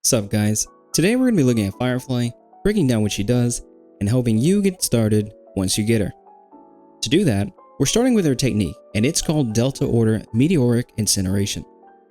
Sup guys, today we're going to be looking at Firefly, breaking down what she does, and helping you get started once you get her. To do that, we're starting with her technique, and it's called Delta Order Meteoric Incineration.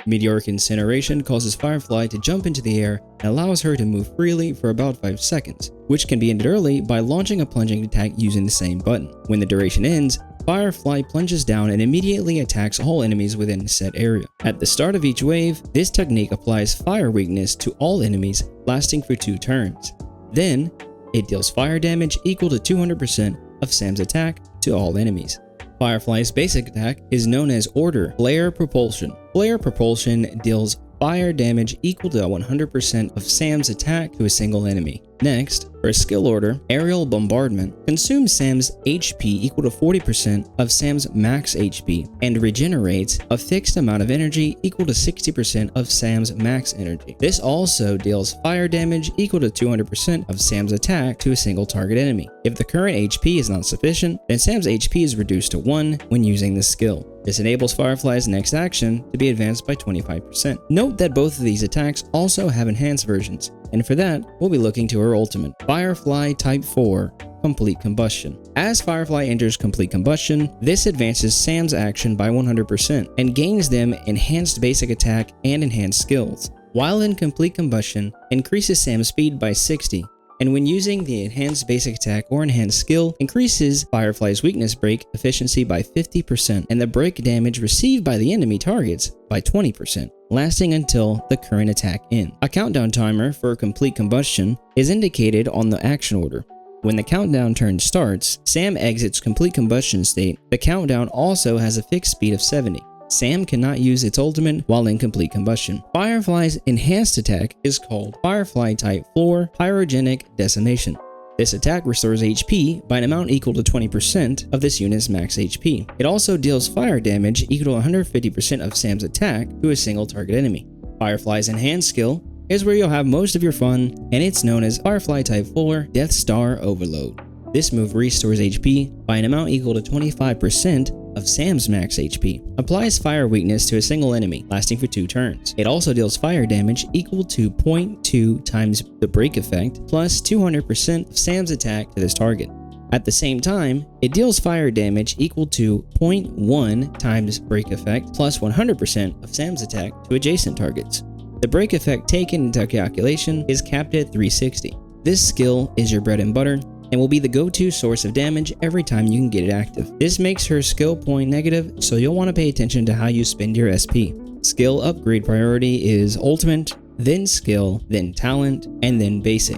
Meteoric Incineration causes Firefly to jump into the air and allows her to move freely for about 5 seconds, which can be ended early by launching a plunging attack using the same button. When the duration ends, Firefly plunges down and immediately attacks all enemies within a set area. At the start of each wave, this technique applies fire weakness to all enemies, lasting for 2 turns. Then, it deals fire damage equal to 200% of SAM's attack to all enemies. Firefly's basic attack is known as Order Flare Propulsion. Flare Propulsion deals fire damage equal to 100% of SAM's attack to a single enemy. Next, for skill order, Aerial Bombardment consumes SAM's HP equal to 40% of SAM's max HP and regenerates a fixed amount of energy equal to 60% of SAM's max energy. This also deals fire damage equal to 200% of SAM's attack to a single target enemy. If the current HP is not sufficient, then SAM's HP is reduced to 1 when using this skill. This enables Firefly's next action to be advanced by 25%. Note that both of these attacks also have enhanced versions, and for that, we'll be looking to her ultimate, Firefly Type 4 Complete Combustion. As Firefly enters Complete Combustion, this advances SAM's action by 100% and gains them enhanced basic attack and enhanced skills. While in Complete Combustion, increases SAM's speed by 60, and when using the enhanced basic attack or enhanced skill, increases Firefly's weakness break efficiency by 50% and the break damage received by the enemy targets by 20%, lasting until the current attack ends. A countdown timer for Complete Combustion is indicated on the action order. When the countdown turn starts, SAM exits Complete Combustion state. The countdown also has a fixed speed of 70. SAM cannot use its ultimate while in Complete Combustion. Firefly's enhanced attack is called Firefly Type 4 Pyrogenic Decimation. This attack restores HP by an amount equal to 20% of this unit's max HP. It also deals fire damage equal to 150% of SAM's attack to a single target enemy. Firefly's enhanced skill is where you'll have most of your fun, and it's known as Firefly Type 4 Death Star Overload. This move restores HP by an amount equal to 25% of SAM's max HP, applies fire weakness to a single enemy, lasting for 2 turns. It also deals fire damage equal to 0.2 times the break effect, plus 200% of SAM's attack to this target. At the same time, it deals fire damage equal to 0.1 times break effect, plus 100% of SAM's attack to adjacent targets. The break effect taken into calculation is capped at 360. This skill is your bread and butter, and will be the go-to source of damage every time you can get it active. This makes her skill point negative, so you'll want to pay attention to how you spend your SP. Skill upgrade priority is Ultimate, then Skill, then Talent, and then Basic.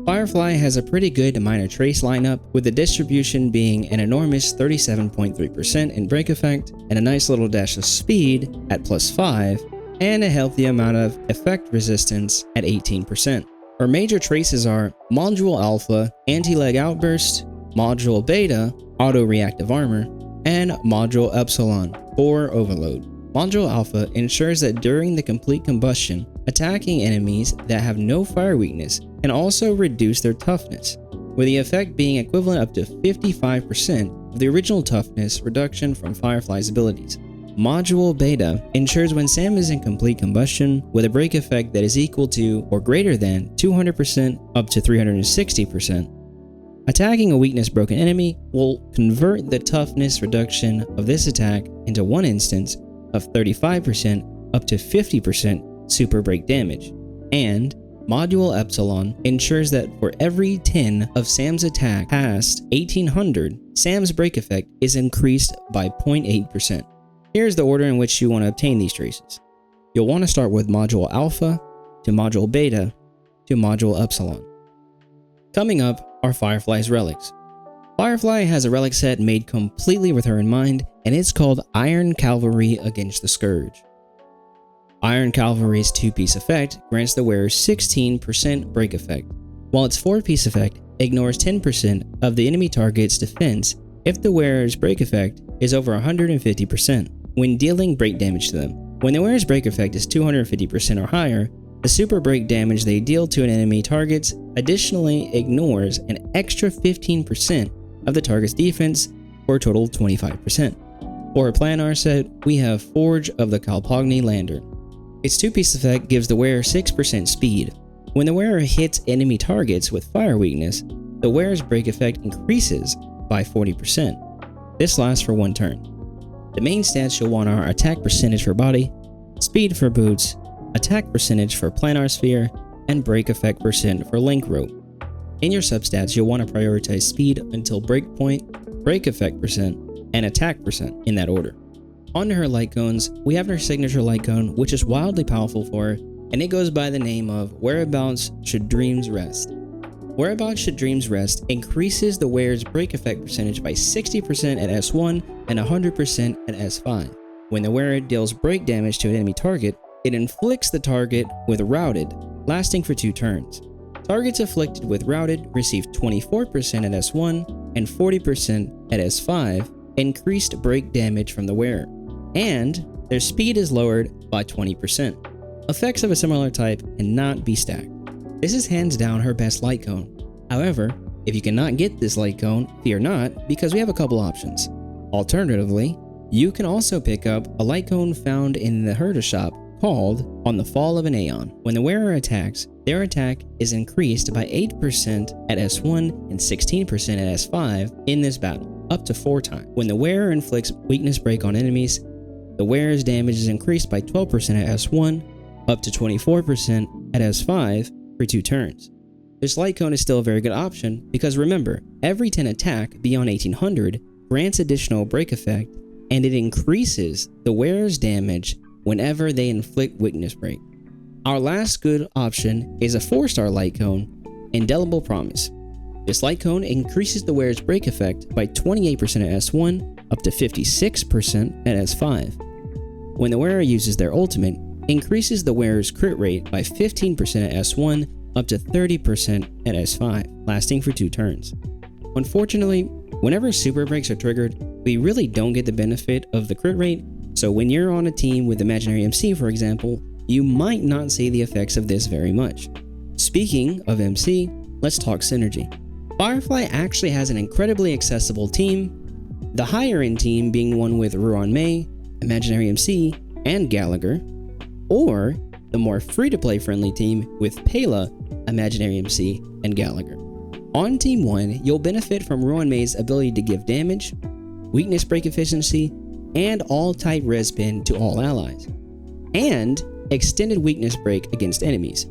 Firefly has a pretty good minor trace lineup, with the distribution being an enormous 37.3% in break effect, and a nice little dash of speed at +5, and a healthy amount of effect resistance at 18%. Her major traces are Module Alpha, Anti-Lag Outburst, Module Beta, Auto-Reactive Armor, and Module Epsilon, or Overload. Module Alpha ensures that during the Complete Combustion, attacking enemies that have no fire weakness can also reduce their toughness, with the effect being equivalent up to 55% of the original toughness reduction from Firefly's abilities. Module Beta ensures when SAM is in Complete Combustion with a break effect that is equal to or greater than 200% up to 360%. Attacking a weakness broken enemy will convert the toughness reduction of this attack into one instance of 35% up to 50% super break damage. And Module Epsilon ensures that for every 10 of SAM's attack past 1800, SAM's break effect is increased by 0.8%. Here's the order in which you want to obtain these traces. You'll want to start with Module Alpha to Module Beta to Module Epsilon. Coming up are Firefly's relics. Firefly has a relic set made completely with her in mind, and it's called Iron Cavalry Against the Scourge. Iron Cavalry's 2-piece effect grants the wearer 16% break effect, while its 4-piece effect ignores 10% of the enemy target's defense if the wearer's break effect is over 150%. When dealing break damage to them. When the wearer's break effect is 250% or higher, the super break damage they deal to an enemy targets additionally ignores an extra 15% of the target's defense for a total of 25%. For a planar set, we have Forge of the Kalpogni Lantern. Its two-piece effect gives the wearer 6% speed. When the wearer hits enemy targets with fire weakness, the wearer's break effect increases by 40%. This lasts for 1 turn. The main stats you'll want are attack percentage for body, speed for boots, attack percentage for planar sphere, and break effect percent for link rope. In your substats, you'll want to prioritize speed until breakpoint, break effect percent, and attack percent in that order. On to her light cones, we have her signature light cone, which is wildly powerful for her, and it goes by the name of Whereabouts Should Dreams Rest. Whereabouts Should Dreams Rest increases the wearer's break effect percentage by 60% at S1 and 100% at S5. When the wearer deals break damage to an enemy target, it inflicts the target with Routed, lasting for 2 turns. Targets afflicted with Routed receive 24% at S1 and 40% at S5 increased break damage from the wearer, and their speed is lowered by 20%. Effects of a similar type cannot be stacked. This is hands down her best light cone. However, if you cannot get this light cone, fear not, because we have a couple options. Alternatively, you can also pick up a light cone found in the Herder shop called On the Fall of an Aeon. When the wearer attacks, their attack is increased by 8% at S1 and 16% at S5 in this battle, up to 4 times. When the wearer inflicts weakness break on enemies, the wearer's damage is increased by 12% at S1, up to 24% at S5 for 2 turns. This light cone is still a very good option because remember, every 10 attack beyond 1800 grants additional break effect, and it increases the wearer's damage whenever they inflict weakness break. Our last good option is a 4-star light cone, Indelible Promise. This light cone increases the wearer's break effect by 28% at S1 up to 56% at S5. When the wearer uses their ultimate, increases the wearer's crit rate by 15% at S1 up to 30% at S5, lasting for 2 turns. Unfortunately, whenever super breaks are triggered, we really don't get the benefit of the crit rate, so when you're on a team with Imaginary MC, for example, you might not see the effects of this very much. Speaking of MC, let's talk synergy. Firefly actually has an incredibly accessible team, the higher end team being one with Ruan Mei, Imaginary MC, and Ghallagher, or the more free-to-play friendly team with Pela, Imaginary MC, and Ghallagher. On Team 1, you'll benefit from Ruan Mei's ability to give damage, weakness break efficiency, and all-type res bin to all allies, and extended weakness break against enemies.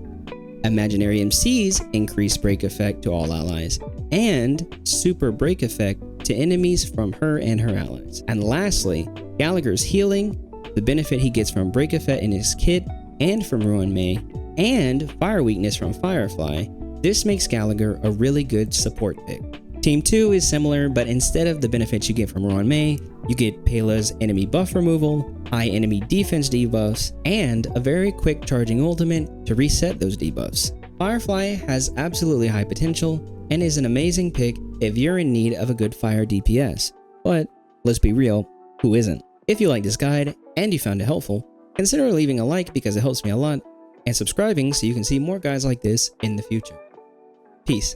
Imaginary MC's increased break effect to all allies, and super break effect to enemies from her and her allies. And lastly, Ghallagher's healing, the benefit he gets from break effect in his kit and from Ruan Mei, and fire weakness from Firefly. This makes Ghallagher a really good support pick. Team 2 is similar, but instead of the benefits you get from Ruan Mei, you get Pela's enemy buff removal, high enemy defense debuffs, and a very quick charging ultimate to reset those debuffs. Firefly has absolutely high potential and is an amazing pick if you're in need of a good fire DPS. But let's be real, who isn't? If you like this guide and you found it helpful, consider leaving a like because it helps me a lot, and subscribing so you can see more guides like this in the future. Peace.